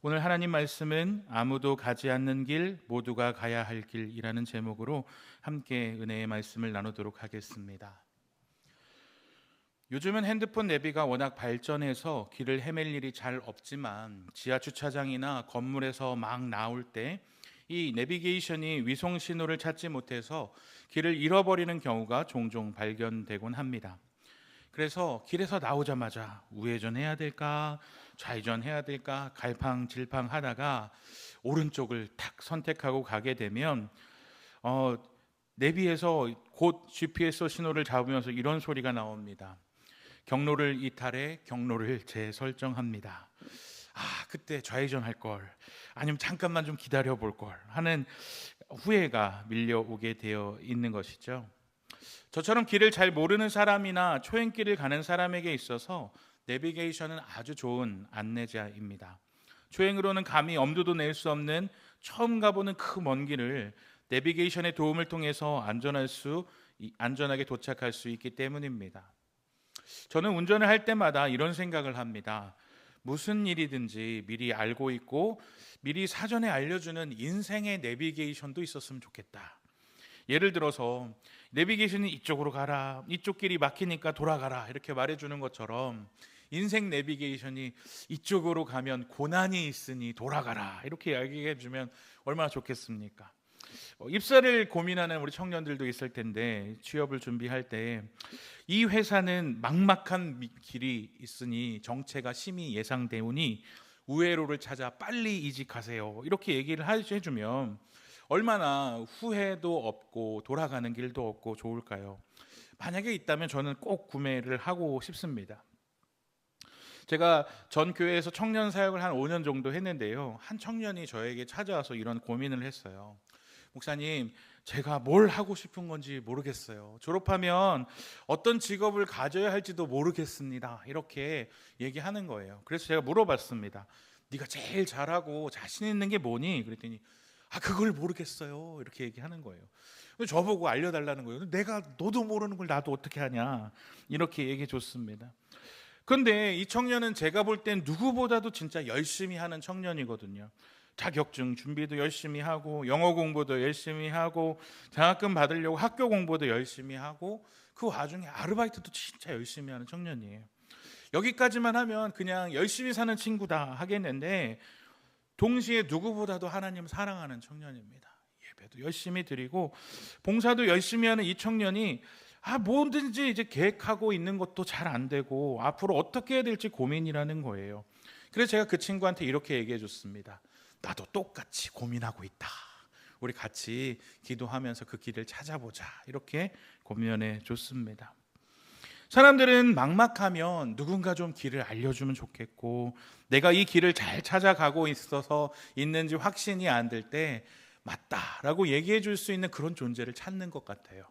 오늘 하나님 말씀은 아무도 가지 않는 길 모두가 가야 할 길이라는 제목으로 함께 은혜의 말씀을 나누도록 하겠습니다. 요즘은 핸드폰 내비가 워낙 발전해서 길을 헤맬 일이 잘 없지만 지하 주차장이나 건물에서 막 나올 때 이 내비게이션이 위성 신호를 찾지 못해서 길을 잃어버리는 경우가 종종 발견되곤 합니다. 그래서 길에서 나오자마자 우회전해야 될까 좌회전해야 될까 갈팡질팡 하다가 오른쪽을 탁 선택하고 가게 되면 내비에서 곧 GPS 신호를 잡으면서 이런 소리가 나옵니다. 경로를 이탈해 경로를 재설정합니다. 그때 좌회전할 걸, 아니면 잠깐만 좀 기다려 볼 걸 하는 후회가 밀려오게 되어 있는 것이죠. 저처럼 길을 잘 모르는 사람이나 초행길을 가는 사람에게 있어서 내비게이션은 아주 좋은 안내자입니다. 초행으로는 감히 엄두도 낼 수 없는 처음 가보는 그 먼 길을 내비게이션의 도움을 통해서 안전하게 도착할 수 있기 때문입니다. 저는 운전을 할 때마다 이런 생각을 합니다. 무슨 일이든지 미리 알고 있고 미리 사전에 알려주는 인생의 내비게이션도 있었으면 좋겠다. 예를 들어서 내비게이션이 이쪽으로 가라, 이쪽 길이 막히니까 돌아가라 이렇게 말해주는 것처럼 인생 내비게이션이 이쪽으로 가면 고난이 있으니 돌아가라 이렇게 이야기해주면 얼마나 좋겠습니까? 입사를 고민하는 우리 청년들도 있을 텐데, 취업을 준비할 때 이 회사는 막막한 길이 있으니 정체가 심히 예상되오니 우회로를 찾아 빨리 이직하세요 이렇게 얘기를 해주면 얼마나 후회도 없고 돌아가는 길도 없고 좋을까요? 만약에 있다면 저는 꼭 구매를 하고 싶습니다. 제가 전 교회에서 청년 사역을 한 5년 정도 했는데요, 한 청년이 저에게 찾아와서 이런 고민을 했어요. 목사님, 제가 뭘 하고 싶은 건지 모르겠어요. 졸업하면 어떤 직업을 가져야 할지도 모르겠습니다. 이렇게 얘기하는 거예요. 그래서 제가 물어봤습니다. 네가 제일 잘하고 자신 있는 게 뭐니? 그랬더니 그걸 모르겠어요 이렇게 얘기하는 거예요. 저보고 알려달라는 거예요. 너도 모르는 걸 나도 어떻게 하냐 이렇게 얘기해 줬습니다. 그런데 이 청년은 제가 볼 땐 누구보다도 진짜 열심히 하는 청년이거든요. 자격증 준비도 열심히 하고 영어 공부도 열심히 하고 장학금 받으려고 학교 공부도 열심히 하고 그 와중에 아르바이트도 진짜 열심히 하는 청년이에요. 여기까지만 하면 그냥 열심히 사는 친구다 하겠는데, 동시에 누구보다도 하나님 사랑하는 청년입니다. 예배도 열심히 드리고 봉사도 열심히 하는 이 청년이 뭐든지 이제 계획하고 있는 것도 잘 안 되고 앞으로 어떻게 해야 될지 고민이라는 거예요. 그래서 제가 그 친구한테 이렇게 얘기해 줬습니다. 나도 똑같이 고민하고 있다. 우리 같이 기도하면서 그 길을 찾아보자. 이렇게 고민해 줬습니다. 사람들은 막막하면 누군가 좀 길을 알려주면 좋겠고, 내가 이 길을 잘 찾아가고 있어서 있는지 확신이 안 들 때 맞다라고 얘기해 줄 수 있는 그런 존재를 찾는 것 같아요.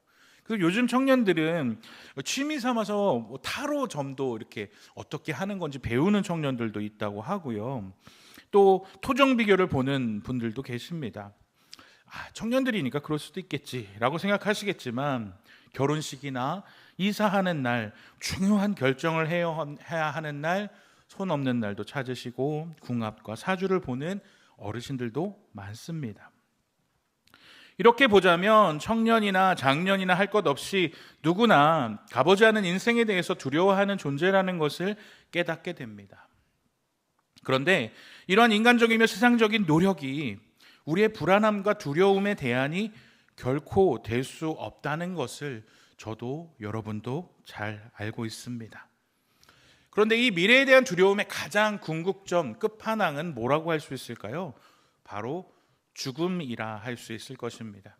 그래서 요즘 청년들은 취미 삼아서 타로 점도 이렇게 어떻게 하는 건지 배우는 청년들도 있다고 하고요. 또 토정 비교를 보는 분들도 계십니다. 청년들이니까 그럴 수도 있겠지라고 생각하시겠지만, 결혼식이나 이사하는 날, 중요한 결정을 해야 하는 날, 손 없는 날도 찾으시고 궁합과 사주를 보는 어르신들도 많습니다. 이렇게 보자면 청년이나 장년이나 할 것 없이 누구나 가보지 않은 인생에 대해서 두려워하는 존재라는 것을 깨닫게 됩니다. 그런데 이러한 인간적이며 세상적인 노력이 우리의 불안함과 두려움의 대안이 결코 될 수 없다는 것을 저도 여러분도 잘 알고 있습니다. 그런데 이 미래에 대한 두려움의 가장 궁극점, 끝판왕은 뭐라고 할 수 있을까요? 바로 죽음이라 할 수 있을 것입니다.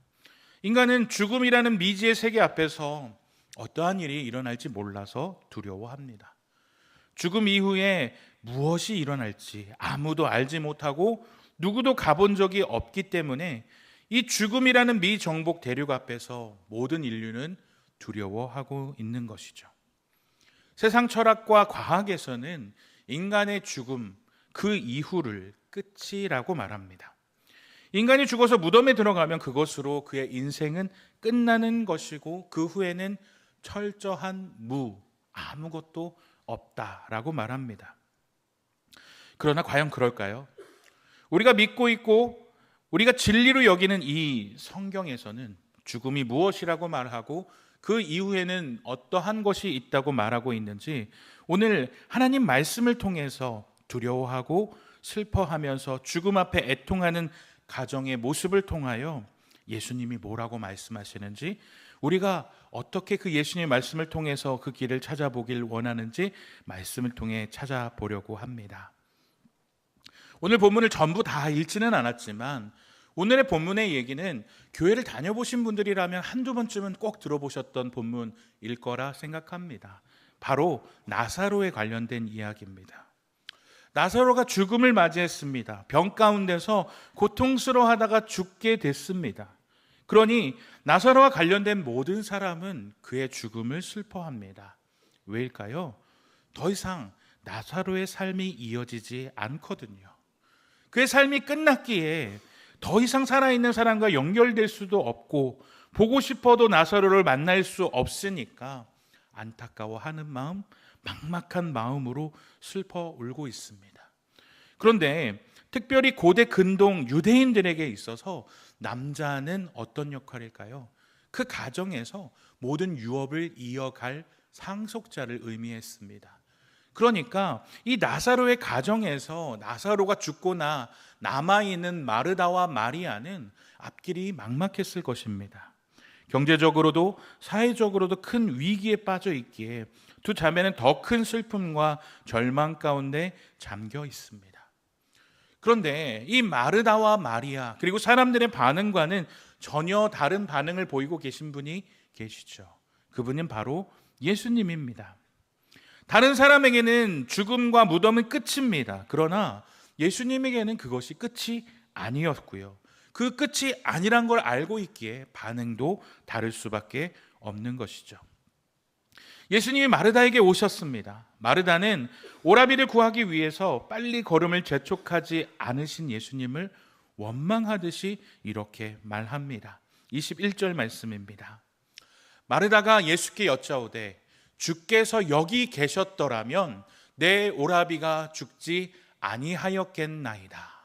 인간은 죽음이라는 미지의 세계 앞에서 어떠한 일이 일어날지 몰라서 두려워합니다. 죽음 이후에 무엇이 일어날지 아무도 알지 못하고 누구도 가본 적이 없기 때문에 이 죽음이라는 미정복 대륙 앞에서 모든 인류는 두려워하고 있는 것이죠. 세상 철학과 과학에서는 인간의 죽음, 그 이후를 끝이라고 말합니다. 인간이 죽어서 무덤에 들어가면 그것으로 그의 인생은 끝나는 것이고 그 후에는 철저한 아무것도 없다라고 말합니다. 그러나 과연 그럴까요? 우리가 믿고 있고 우리가 진리로 여기는 이 성경에서는 죽음이 무엇이라고 말하고 그 이후에는 어떠한 것이 있다고 말하고 있는지 오늘 하나님 말씀을 통해서 두려워하고 슬퍼하면서 죽음 앞에 애통하는 가정의 모습을 통하여 예수님이 뭐라고 말씀하시는지, 우리가 어떻게 그 예수님의 말씀을 통해서 그 길을 찾아보길 원하는지 말씀을 통해 찾아보려고 합니다. 오늘 본문을 전부 다 읽지는 않았지만 오늘의 본문의 얘기는 교회를 다녀보신 분들이라면 한두 번쯤은 꼭 들어보셨던 본문일 거라 생각합니다. 바로 나사로에 관련된 이야기입니다. 나사로가 죽음을 맞이했습니다. 병 가운데서 고통스러워하다가 죽게 됐습니다. 그러니 나사로와 관련된 모든 사람은 그의 죽음을 슬퍼합니다. 왜일까요? 더 이상 나사로의 삶이 이어지지 않거든요. 그의 삶이 끝났기에 더 이상 살아있는 사람과 연결될 수도 없고 보고 싶어도 나사로를 만날 수 없으니까 안타까워하는 마음, 막막한 마음으로 슬퍼 울고 있습니다. 그런데 특별히 고대 근동 유대인들에게 있어서 남자는 어떤 역할일까요? 그 가정에서 모든 유업을 이어갈 상속자를 의미했습니다. 그러니까 이 나사로의 가정에서 나사로가 죽거나 남아있는 마르다와 마리아는 앞길이 막막했을 것입니다. 경제적으로도 사회적으로도 큰 위기에 빠져 있기에 두 자매는 더 큰 슬픔과 절망 가운데 잠겨 있습니다. 그런데 이 마르다와 마리아 그리고 사람들의 반응과는 전혀 다른 반응을 보이고 계신 분이 계시죠. 그분은 바로 예수님입니다. 다른 사람에게는 죽음과 무덤은 끝입니다. 그러나 예수님에게는 그것이 끝이 아니었고요. 그 끝이 아니란 걸 알고 있기에 반응도 다를 수밖에 없는 것이죠. 예수님이 마르다에게 오셨습니다. 마르다는 오라비를 구하기 위해서 빨리 걸음을 재촉하지 않으신 예수님을 원망하듯이 이렇게 말합니다. 21절 말씀입니다. 마르다가 예수께 여짜오되 주께서 여기 계셨더라면 내 오라비가 죽지 아니하였겠나이다.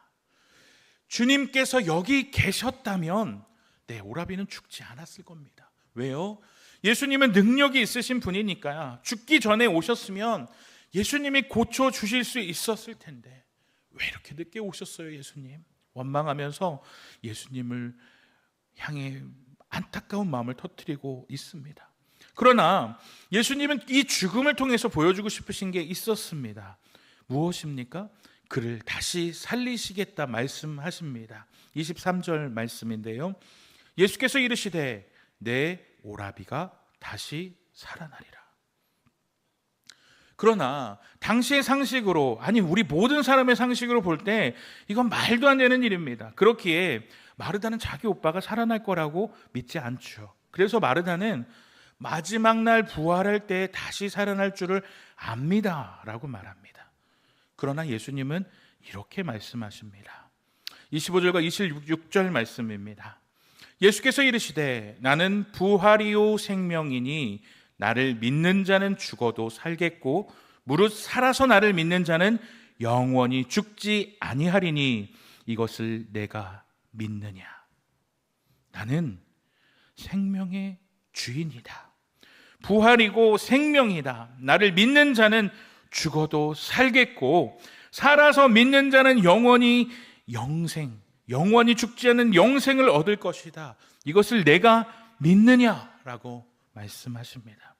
주님께서 여기 계셨다면 내 오라비는 죽지 않았을 겁니다. 왜요? 예수님은 능력이 있으신 분이니까요. 죽기 전에 오셨으면 예수님이 고쳐주실 수 있었을 텐데 왜 이렇게 늦게 오셨어요, 예수님? 원망하면서 예수님을 향해 안타까운 마음을 터뜨리고 있습니다. 그러나 예수님은 이 죽음을 통해서 보여주고 싶으신 게 있었습니다. 무엇입니까? 그를 다시 살리시겠다 말씀하십니다. 23절 말씀인데요. 예수께서 이르시되 내 오라비가 다시 살아나리라. 그러나 당시의 상식으로, 아니 우리 모든 사람의 상식으로 볼 때 이건 말도 안 되는 일입니다. 그렇기에 마르다는 자기 오빠가 살아날 거라고 믿지 않죠. 그래서 마르다는 마지막 날 부활할 때 다시 살아날 줄을 압니다 라고 말합니다. 그러나 예수님은 이렇게 말씀하십니다. 25절과 26절 말씀입니다. 예수께서 이르시되 나는 부활이요 생명이니 나를 믿는 자는 죽어도 살겠고 무릇 살아서 나를 믿는 자는 영원히 죽지 아니하리니 이것을 내가 믿느냐. 나는 생명의 주인이다. 부활이고 생명이다. 나를 믿는 자는 죽어도 살겠고 살아서 믿는 자는 영원히 영원히 죽지 않는 영생을 얻을 것이다. 이것을 내가 믿느냐라고 말씀하십니다.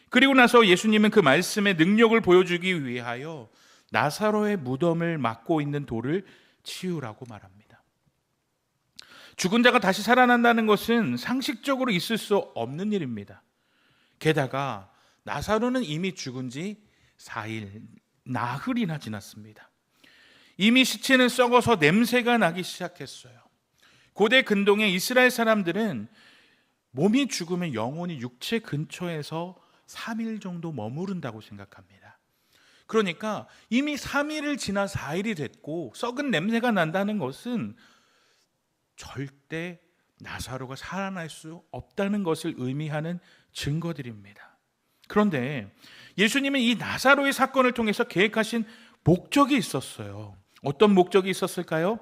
그리고 나서 예수님은 그 말씀의 능력을 보여주기 위하여 나사로의 무덤을 막고 있는 돌을 치우라고 말합니다. 죽은 자가 다시 살아난다는 것은 상식적으로 있을 수 없는 일입니다. 게다가 나사로는 이미 죽은 지 4일, 나흘이나 지났습니다. 이미 시체는 썩어서 냄새가 나기 시작했어요. 고대 근동의 이스라엘 사람들은 몸이 죽으면 영혼이 육체 근처에서 3일 정도 머무른다고 생각합니다. 그러니까 이미 3일을 지나 4일이 됐고 썩은 냄새가 난다는 것은 절대 나사로가 살아날 수 없다는 것을 의미하는 증거들입니다. 그런데 예수님은 이 나사로의 사건을 통해서 계획하신 목적이 있었어요. 어떤 목적이 있었을까요?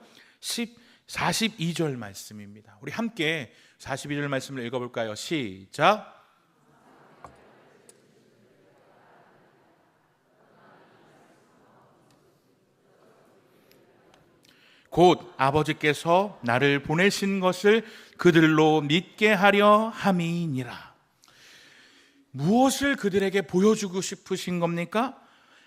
42절 말씀입니다. 우리 함께 42절 말씀을 읽어볼까요? 시작. 곧 아버지께서 나를 보내신 것을 그들로 믿게 하려 함이니라. 무엇을 그들에게 보여주고 싶으신 겁니까?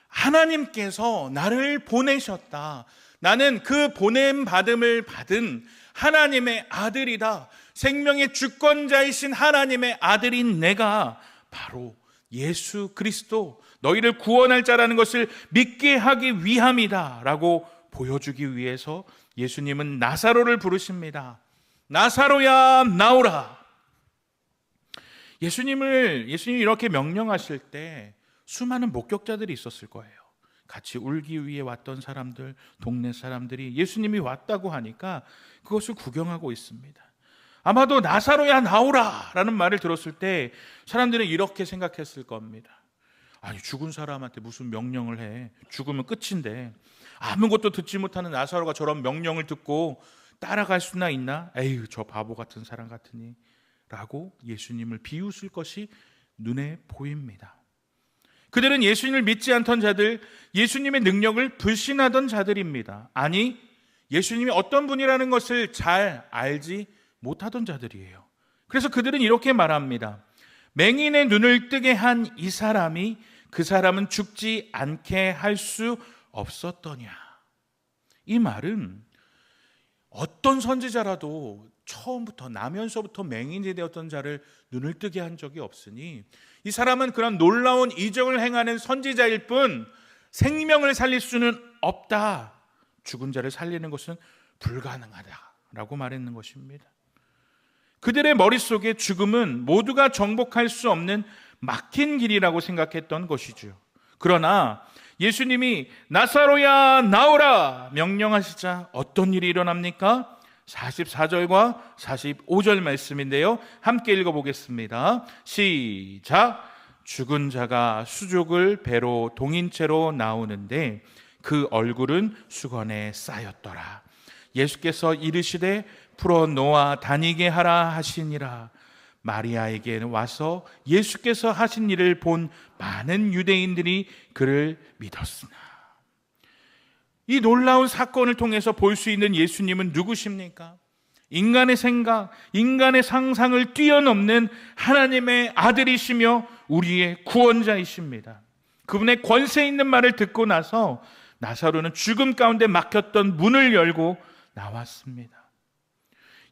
하나님께서 나를 보내셨다. 나는 그 보냄 받음을 받은 하나님의 아들이다. 생명의 주권자이신 하나님의 아들인 내가 바로 예수 그리스도, 너희를 구원할 자라는 것을 믿게 하기 위함이다 라고 보여주기 위해서 예수님은 나사로를 부르십니다. 나사로야 나오라. 예수님이 이렇게 명령하실 때 수많은 목격자들이 있었을 거예요. 같이 울기 위해 왔던 사람들, 동네 사람들이 예수님이 왔다고 하니까 그것을 구경하고 있습니다. 아마도 나사로야 나오라 라는 말을 들었을 때 사람들은 이렇게 생각했을 겁니다. 아니, 죽은 사람한테 무슨 명령을 해. 죽으면 끝인데 아무것도 듣지 못하는 나사로가 저런 명령을 듣고 따라갈 수나 있나? 에휴, 저 바보 같은 사람 같으니 라고 예수님을 비웃을 것이 눈에 보입니다. 그들은 예수님을 믿지 않던 자들, 예수님의 능력을 불신하던 자들입니다. 아니, 예수님이 어떤 분이라는 것을 잘 알지 못하던 자들이에요. 그래서 그들은 이렇게 말합니다. 맹인의 눈을 뜨게 한 이 사람이 그 사람은 죽지 않게 할 수 없었더냐. 이 말은 어떤 선지자라도 처음부터 나면서부터 맹인이 되었던 자를 눈을 뜨게 한 적이 없으니 이 사람은 그런 놀라운 이적을 행하는 선지자일 뿐 생명을 살릴 수는 없다. 죽은 자를 살리는 것은 불가능하다라고 말했는 것입니다. 그들의 머릿속에 죽음은 모두가 정복할 수 없는 막힌 길이라고 생각했던 것이죠. 그러나 예수님이 나사로야 나오라 명령하시자 어떤 일이 일어납니까? 44절과 45절 말씀인데요, 함께 읽어보겠습니다. 시작. 죽은 자가 수족을 배로 동인 채로 나오는데 그 얼굴은 수건에 쌓였더라. 예수께서 이르시되 풀어놓아 다니게 하라 하시니라. 마리아에게 와서 예수께서 하신 일을 본 많은 유대인들이 그를 믿었으나. 이 놀라운 사건을 통해서 볼 수 있는 예수님은 누구십니까? 인간의 생각, 인간의 상상을 뛰어넘는 하나님의 아들이시며 우리의 구원자이십니다. 그분의 권세 있는 말을 듣고 나서 나사로는 죽음 가운데 막혔던 문을 열고 나왔습니다.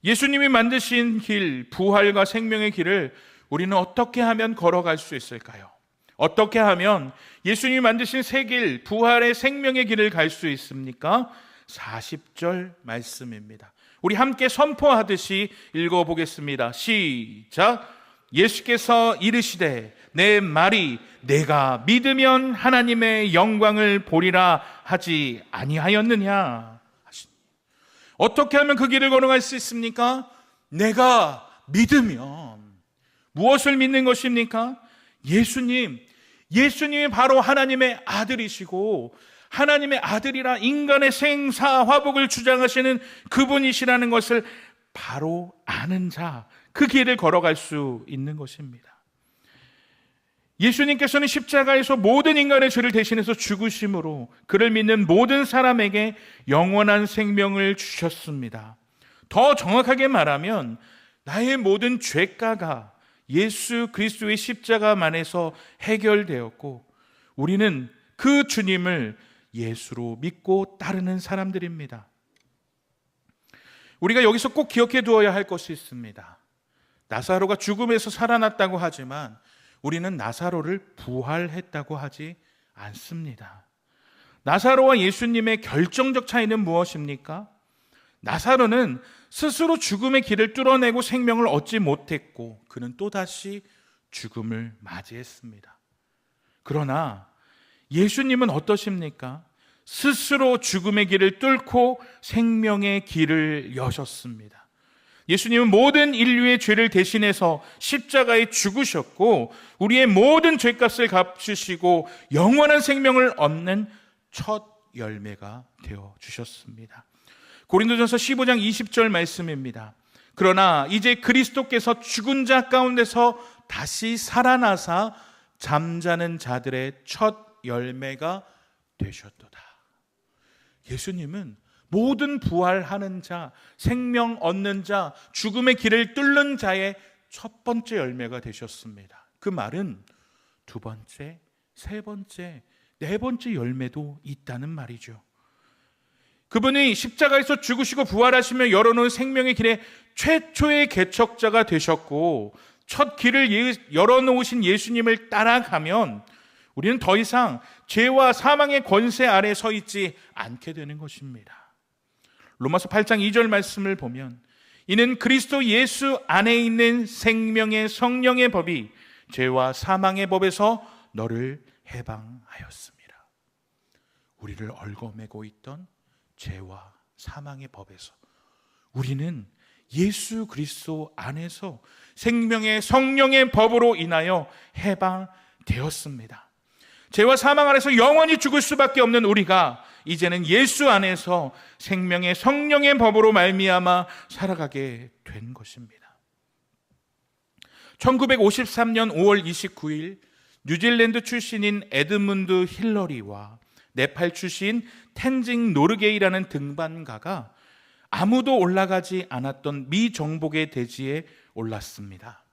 예수님이 만드신 길, 부활과 생명의 길을 우리는 어떻게 하면 걸어갈 수 있을까요? 어떻게 하면 예수님이 만드신 새 길, 부활의 생명의 길을 갈 수 있습니까? 40절 말씀입니다. 우리 함께 선포하듯이 읽어보겠습니다. 시작. 예수께서 이르시되 내 말이 내가 믿으면 하나님의 영광을 보리라 하지 아니하였느냐. 어떻게 하면 그 길을 걸어갈 수 있습니까? 내가 믿으면. 무엇을 믿는 것입니까? 예수님이 바로 하나님의 아들이시고 하나님의 아들이라 인간의 생사화복을 주장하시는 그분이시라는 것을 바로 아는 자, 그 길을 걸어갈 수 있는 것입니다. 예수님께서는 십자가에서 모든 인간의 죄를 대신해서 죽으심으로 그를 믿는 모든 사람에게 영원한 생명을 주셨습니다. 더 정확하게 말하면 나의 모든 죄가가 예수 그리스도의 십자가만에서 해결되었고 우리는 그 주님을 예수로 믿고 따르는 사람들입니다. 우리가 여기서 꼭 기억해 두어야 할 것이 있습니다. 나사로가 죽음에서 살아났다고 하지만 우리는 나사로를 부활했다고 하지 않습니다. 나사로와 예수님의 결정적 차이는 무엇입니까? 나사로는 스스로 죽음의 길을 뚫어내고 생명을 얻지 못했고 그는 또다시 죽음을 맞이했습니다. 그러나 예수님은 어떠십니까? 스스로 죽음의 길을 뚫고 생명의 길을 여셨습니다. 예수님은 모든 인류의 죄를 대신해서 십자가에 죽으셨고 우리의 모든 죄값을 갚으시고 영원한 생명을 얻는 첫 열매가 되어 주셨습니다. 고린도전서 15장 20절 말씀입니다. 그러나 이제 그리스도께서 죽은 자 가운데서 다시 살아나사 잠자는 자들의 첫 열매가 되셨도다. 예수님은 모든 부활하는 자, 생명 얻는 자, 죽음의 길을 뚫는 자의 첫 번째 열매가 되셨습니다. 그 말은 두 번째, 세 번째, 네 번째 열매도 있다는 말이죠. 그분이 십자가에서 죽으시고 부활하시며 열어놓은 생명의 길에 최초의 개척자가 되셨고, 첫 길을 열어놓으신 예수님을 따라가면 우리는 더 이상 죄와 사망의 권세 아래 서 있지 않게 되는 것입니다. 로마서 8장 2절 말씀을 보면, 이는 그리스도 예수 안에 있는 생명의 성령의 법이 죄와 사망의 법에서 너를 해방하였습니다. 우리를 얽어매고 있던 죄와 사망의 법에서 우리는 예수 그리스도 안에서 생명의 성령의 법으로 인하여 해방되었습니다. 죄와 사망 아래서 영원히 죽을 수밖에 없는 우리가 이제는 예수 안에서 생명의 성령의 법으로 말미암아 살아가게 된 것입니다. 1953년 5월 29일 뉴질랜드 출신인 에드문드 힐러리와 네팔 출신 텐징 노르게이라는 등반가가 아무도 올라가지 않았던 미정복의 대지에 올랐습니다.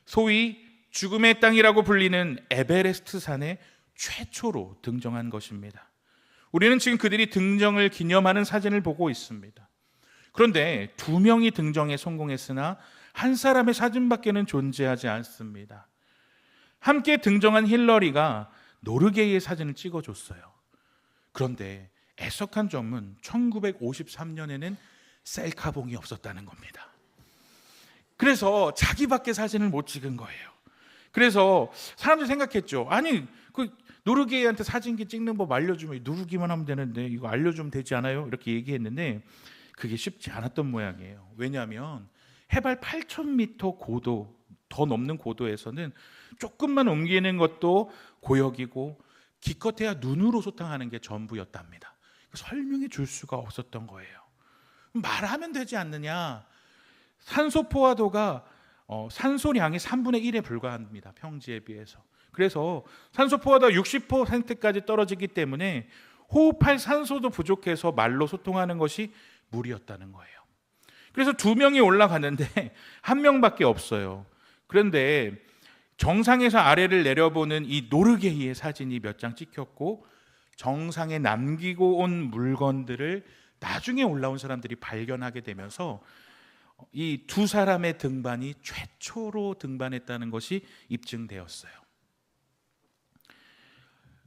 소위 죽음의 땅이라고 불리는 에베레스트 산에 최초로 등정한 것입니다. 우리는 지금 그들이 등정을 기념하는 사진을 보고 있습니다. 그런데 2명이 등정에 성공했으나 한 사람의 사진밖에는 존재하지 않습니다. 함께 등정한 힐러리가 노르게이의 사진을 찍어줬어요. 그런데 애석한 점은 1953년에는 셀카봉이 없었다는 겁니다. 그래서 자기밖에 사진을 못 찍은 거예요. 그래서 사람들이 생각했죠. 아니, 그 노르게이한테 사진기 찍는 법 알려주면 누르기만 하면 되는데 이거 알려주면 되지 않아요? 이렇게 얘기했는데 그게 쉽지 않았던 모양이에요. 왜냐하면 해발 8,000m 고도, 더 넘는 고도에서는 조금만 옮기는 것도 고역이고 기껏해야 눈으로 소탕하는 게 전부였답니다. 설명해 줄 수가 없었던 거예요. 말하면 되지 않느냐. 산소 포화도가 산소량의 3분의 1에 불과합니다. 평지에 비해서. 그래서 산소 포화도가 60%까지 떨어지기 때문에 호흡할 산소도 부족해서 말로 소통하는 것이 무리였다는 거예요. 그래서 2명이 올라갔는데 1명밖에 없어요. 그런데 정상에서 아래를 내려보는 이 노르게이의 사진이 몇 장 찍혔고 정상에 남기고 온 물건들을 나중에 올라온 사람들이 발견하게 되면서 이 2사람의 등반이 최초로 등반했다는 것이 입증되었어요.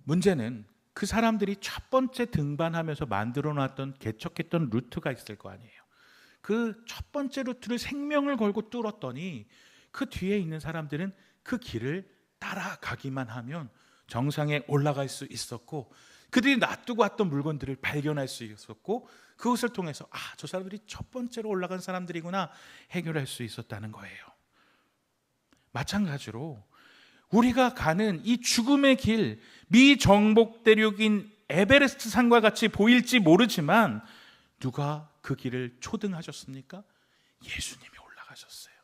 문제는 그 사람들이 첫 번째 등반하면서 만들어놨던 개척했던 루트가 있을 거 아니에요. 그 첫 번째 루트를 생명을 걸고 뚫었더니 그 뒤에 있는 사람들은 그 길을 따라가기만 하면 정상에 올라갈 수 있었고 그들이 놔두고 왔던 물건들을 발견할 수 있었고 그것을 통해서 저 사람들이 첫 번째로 올라간 사람들이구나 해결할 수 있었다는 거예요. 마찬가지로 우리가 가는 이 죽음의 길, 미정복 대륙인 에베레스트 산과 같이 보일지 모르지만 누가 그 길을 초등하셨습니까? 예수님이 올라가셨어요.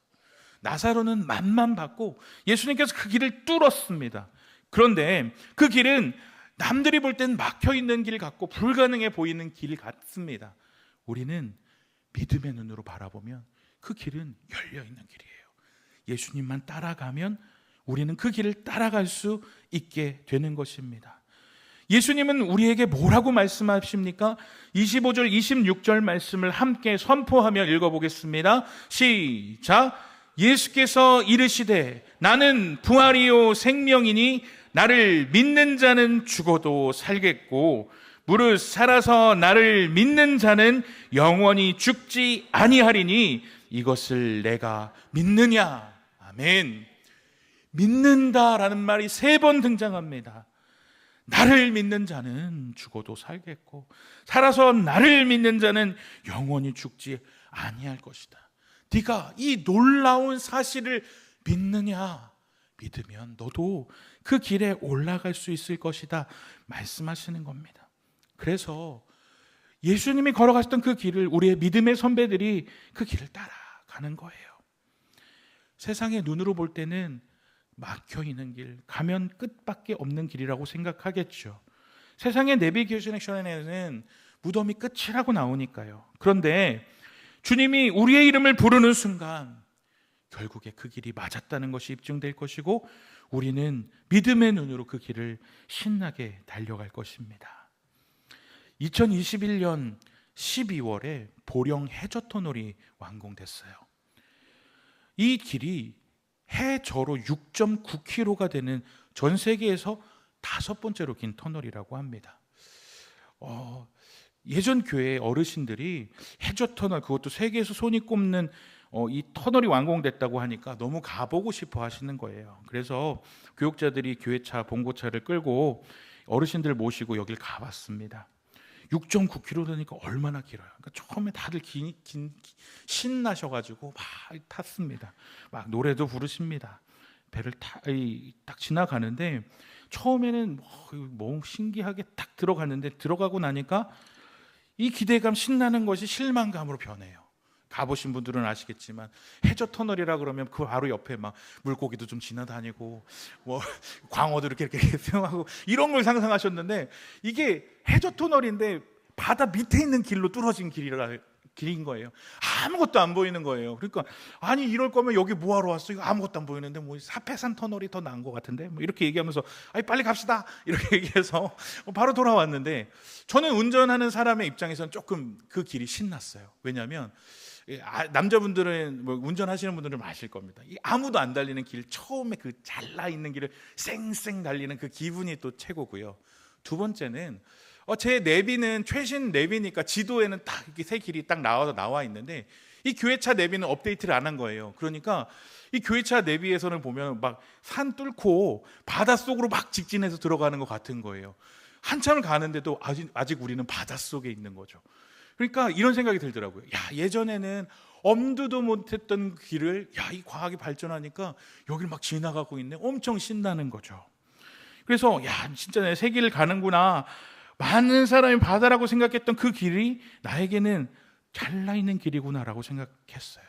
나사로는 맛만 봤고 예수님께서 그 길을 뚫었습니다. 그런데 그 길은 남들이 볼 땐 막혀있는 길 같고 불가능해 보이는 길 같습니다. 우리는 믿음의 눈으로 바라보면 그 길은 열려있는 길이에요. 예수님만 따라가면 우리는 그 길을 따라갈 수 있게 되는 것입니다. 예수님은 우리에게 뭐라고 말씀하십니까? 25절, 26절 말씀을 함께 선포하며 읽어보겠습니다. 시작! 예수께서 이르시되 나는 부활이요 생명이니 나를 믿는 자는 죽어도 살겠고 무릇 살아서 나를 믿는 자는 영원히 죽지 아니하리니 이것을 내가 믿느냐? 아멘. 믿는다라는 말이 3번 등장합니다. 나를 믿는 자는 죽어도 살겠고 살아서 나를 믿는 자는 영원히 죽지 아니할 것이다. 네가 이 놀라운 사실을 믿느냐? 믿으면 너도 그 길에 올라갈 수 있을 것이다 말씀하시는 겁니다. 그래서 예수님이 걸어가셨던 그 길을 우리의 믿음의 선배들이 그 길을 따라가는 거예요. 세상의 눈으로 볼 때는 막혀 있는 길, 가면 끝밖에 없는 길이라고 생각하겠죠. 세상의 내비게이션에는 무덤이 끝이라고 나오니까요. 그런데 주님이 우리의 이름을 부르는 순간 결국에 그 길이 맞았다는 것이 입증될 것이고 우리는 믿음의 눈으로 그 길을 신나게 달려갈 것입니다. 2021년 12월에 보령 해저터널이 완공됐어요. 이 길이 해저로 6.9km가 되는 전 세계에서 5번째로 긴 터널이라고 합니다. 예전 교회 어르신들이 해저터널, 그것도 세계에서 손이 꼽는 이 터널이 완공됐다고 하니까 너무 가보고 싶어 하시는 거예요. 그래서 교육자들이 교회차, 봉고차를 끌고 어르신들 모시고 여길 가봤습니다. 6.9km니까 얼마나 길어요. 그러니까 처음에 다들 신나셔가지고 막 탔습니다. 막 노래도 부르십니다. 배를 딱 지나가는데 처음에는 뭐 신기하게 딱 들어갔는데 들어가고 나니까 이 기대감, 신나는 것이 실망감으로 변해요. 가보신 분들은 아시겠지만 해저 터널이라 그러면 그 바로 옆에 막 물고기도 좀 지나다니고 뭐 광어도 이렇게 수영하고 이런 걸 상상하셨는데 이게 해저 터널인데 바다 밑에 있는 길로 뚫어진 길인 거예요. 아무것도 안 보이는 거예요. 그러니까 아니 이럴 거면 여기 뭐하러 왔어? 이거 아무것도 안 보이는데 뭐 사패산 터널이 더 나은 것 같은데 뭐 이렇게 얘기하면서 아니 빨리 갑시다 이렇게 얘기해서 바로 돌아왔는데 저는 운전하는 사람의 입장에서는 조금 그 길이 신났어요. 왜냐하면 남자분들은 뭐 운전하시는 분들은 아실 겁니다. 아무도 안 달리는 길, 처음에 그 잘라 있는 길을 쌩쌩 달리는 그 기분이 또 최고고요. 두 번째는 제 내비는 최신 내비니까 지도에는 딱 이렇게 새 길이 딱 나와 있는데 이 교회차 내비는 업데이트를 안 한 거예요. 그러니까 이 교회차 내비에서는 보면 막 산 뚫고 바닷속으로 막 직진해서 들어가는 것 같은 거예요. 한참을 가는데도 아직 우리는 바닷속에 있는 거죠. 그러니까 이런 생각이 들더라고요. 예전에는 엄두도 못했던 길을 이 과학이 발전하니까 여기를 막 지나가고 있네. 엄청 신나는 거죠. 그래서 진짜 내 새 길을 가는구나. 많은 사람이 바다라고 생각했던 그 길이 나에게는 잘나 있는 길이구나라고 생각했어요.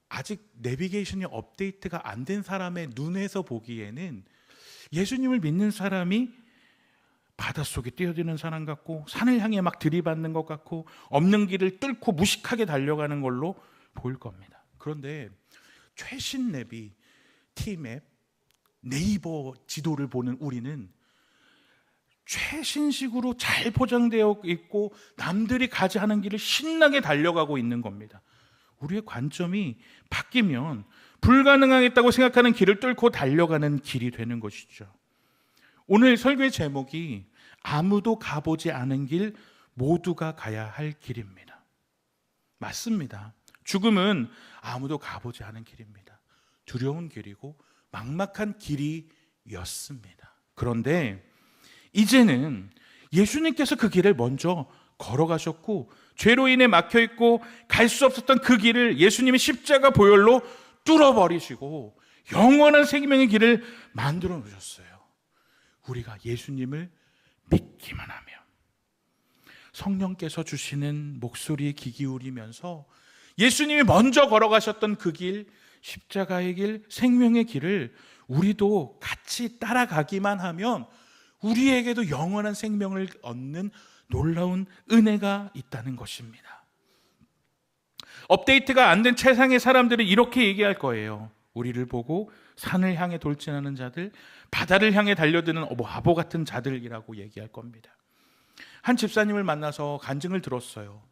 아직 내비게이션이 업데이트가 안 된 사람의 눈에서 보기에는 예수님을 믿는 사람이 바닷속에 뛰어드는 사람 같고 산을 향해 막 들이받는 것 같고 없는 길을 뚫고 무식하게 달려가는 걸로 보일 겁니다. 그런데 최신 내비, T맵, 네이버 지도를 보는 우리는 최신식으로 잘 포장되어 있고 남들이 가지 않은 길을 신나게 달려가고 있는 겁니다. 우리의 관점이 바뀌면 불가능하겠다고 생각하는 길을 뚫고 달려가는 길이 되는 것이죠. 오늘 설교의 제목이 아무도 가보지 않은 길, 모두가 가야 할 길입니다. 맞습니다. 죽음은 아무도 가보지 않은 길입니다. 두려운 길이고 막막한 길이었습니다. 그런데 이제는 예수님께서 그 길을 먼저 걸어가셨고 죄로 인해 막혀있고 갈 수 없었던 그 길을 예수님이 십자가 보혈로 뚫어버리시고 영원한 생명의 길을 만들어 놓으셨어요. 우리가 예수님을 믿기만 하면 성령께서 주시는 목소리에 귀 기울이면서 예수님이 먼저 걸어가셨던 그 길, 십자가의 길, 생명의 길을 우리도 같이 따라가기만 하면 우리에게도 영원한 생명을 얻는 놀라운 은혜가 있다는 것입니다. 업데이트가 안 된 세상의 사람들은 이렇게 얘기할 거예요. 우리를 보고 산을 향해 돌진하는 자들, 바다를 향해 달려드는 바보 같은 자들이라고 얘기할 겁니다. 한 집사님을 만나서 간증을 들었어요.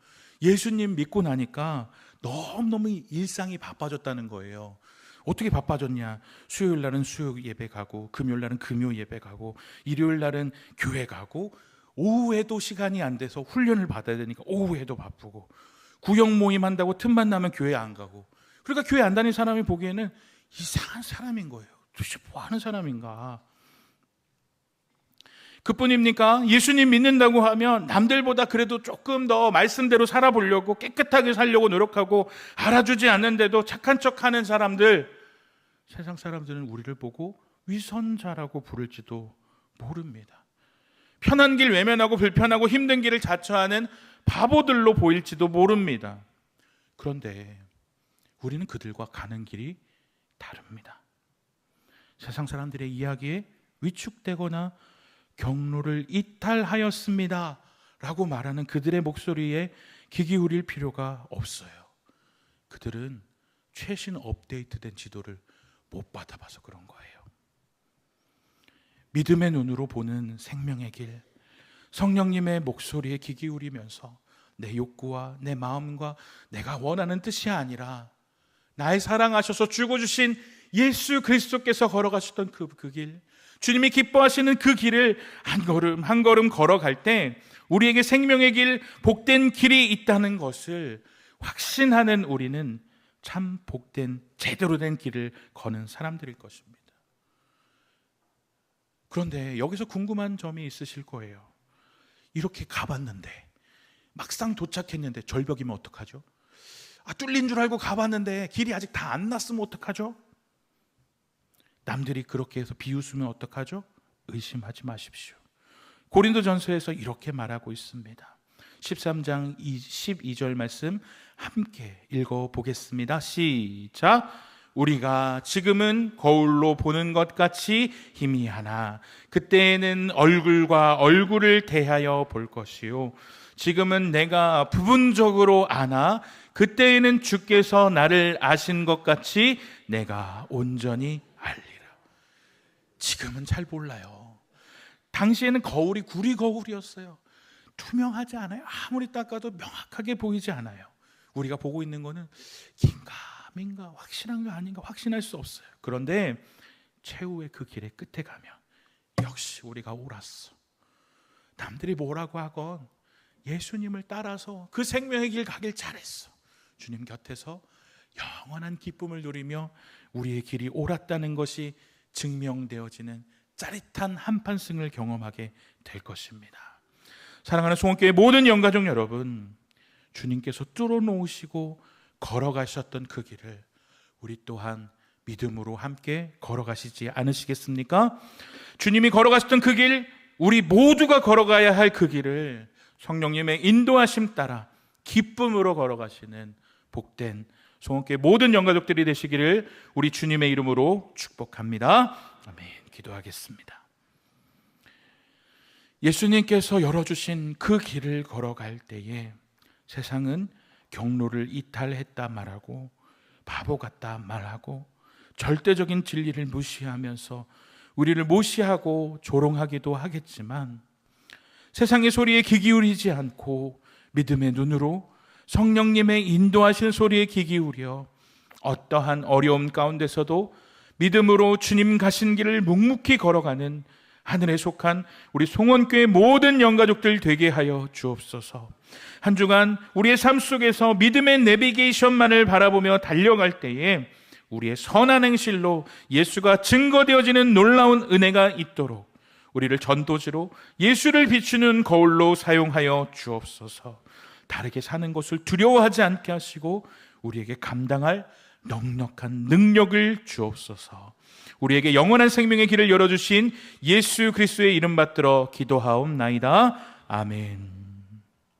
예수님 믿고 나니까 너무너무 일상이 바빠졌다는 거예요. 어떻게 바빠졌냐? 수요일 날은 수요 예배 가고, 금요일 날은 금요 예배 가고, 일요일 날은 교회 가고, 오후에도 시간이 안 돼서 훈련을 받아야 되니까 오후에도 바쁘고, 구역 모임 한다고 틈만 나면 교회 안 가고, 그러니까 교회 안 다니는 사람이 보기에는 이상한 사람인 거예요. 도대체 뭐 하는 사람인가? 그뿐입니까? 예수님 믿는다고 하면 남들보다 그래도 조금 더 말씀대로 살아보려고 깨끗하게 살려고 노력하고 알아주지 않는데도 착한 척하는 사람들, 세상 사람들은 우리를 보고 위선자라고 부를지도 모릅니다. 편한 길 외면하고 불편하고 힘든 길을 자처하는 바보들로 보일지도 모릅니다. 그런데 우리는 그들과 가는 길이 다릅니다. 세상 사람들의 이야기에 위축되거나 경로를 이탈하였습니다 라고 말하는 그들의 목소리에 귀 기울일 필요가 없어요. 그들은 최신 업데이트된 지도를 못 받아봐서 그런 거예요. 믿음의 눈으로 보는 생명의 길, 성령님의 목소리에 귀 기울이면서 내 욕구와 내 마음과 내가 원하는 뜻이 아니라 나의 사랑하셔서 죽어주신 예수 그리스도께서 걸어가셨던 그 길, 주님이 기뻐하시는 그 길을 한 걸음 한 걸음 걸어갈 때 우리에게 생명의 길, 복된 길이 있다는 것을 확신하는 우리는 참 복된 제대로 된 길을 거는 사람들일 것입니다. 그런데 여기서 궁금한 점이 있으실 거예요. 이렇게 가봤는데 막상 도착했는데 절벽이면 어떡하죠? 뚫린 줄 알고 가봤는데 길이 아직 다 안 났으면 어떡하죠? 남들이 그렇게 해서 비웃으면 어떡하죠? 의심하지 마십시오. 고린도전서에서 이렇게 말하고 있습니다. 13장 12절 말씀 함께 읽어보겠습니다. 시작. 우리가 지금은 거울로 보는 것 같이 희미하나 그때에는 얼굴과 얼굴을 대하여 볼 것이요 지금은 내가 부분적으로 아나 그때에는 주께서 나를 아신 것 같이 내가 온전히 알리라. 지금은 잘 몰라요. 당시에는 거울이 구리 거울이었어요. 투명하지 않아요. 아무리 닦아도 명확하게 보이지 않아요. 우리가 보고 있는 거는 긴가민가 확실한가 아닌가 확신할 수 없어요. 그런데 최후의 그 길의 끝에 가면 역시 우리가 옳았어. 남들이 뭐라고 하건 예수님을 따라서 그 생명의 길 가길 잘했어. 주님 곁에서 영원한 기쁨을 누리며 우리의 길이 옳았다는 것이 증명되어지는 짜릿한 한판승을 경험하게 될 것입니다. 사랑하는 송원교회 모든 영가족 여러분, 주님께서 뚫어놓으시고 걸어가셨던 그 길을 우리 또한 믿음으로 함께 걸어가시지 않으시겠습니까? 주님이 걸어가셨던 그 길, 우리 모두가 걸어가야 할 그 길을 성령님의 인도하심 따라 기쁨으로 걸어가시는 복된 송원교회 모든 영가족들이 되시기를 우리 주님의 이름으로 축복합니다. 아멘. 기도하겠습니다. 예수님께서 열어주신 그 길을 걸어갈 때에 세상은 경로를 이탈했다 말하고 바보 같다 말하고 절대적인 진리를 무시하면서 우리를 무시하고 조롱하기도 하겠지만 세상의 소리에 귀 기울이지 않고 믿음의 눈으로 성령님의 인도하시는 소리에 귀 기울여 어떠한 어려움 가운데서도 믿음으로 주님 가신 길을 묵묵히 걸어가는 하늘에 속한 우리 송원교회 모든 영가족들 되게 하여 주옵소서. 한 주간 우리의 삶 속에서 믿음의 내비게이션만을 바라보며 달려갈 때에 우리의 선한 행실로 예수가 증거되어지는 놀라운 은혜가 있도록 우리를 전도지로 예수를 비추는 거울로 사용하여 주옵소서. 다르게 사는 것을 두려워하지 않게 하시고 우리에게 감당할 넉넉한 능력을 주옵소서. 우리에게 영원한 생명의 길을 열어주신 예수 그리스도의 이름 받들어 기도하옵나이다. 아멘.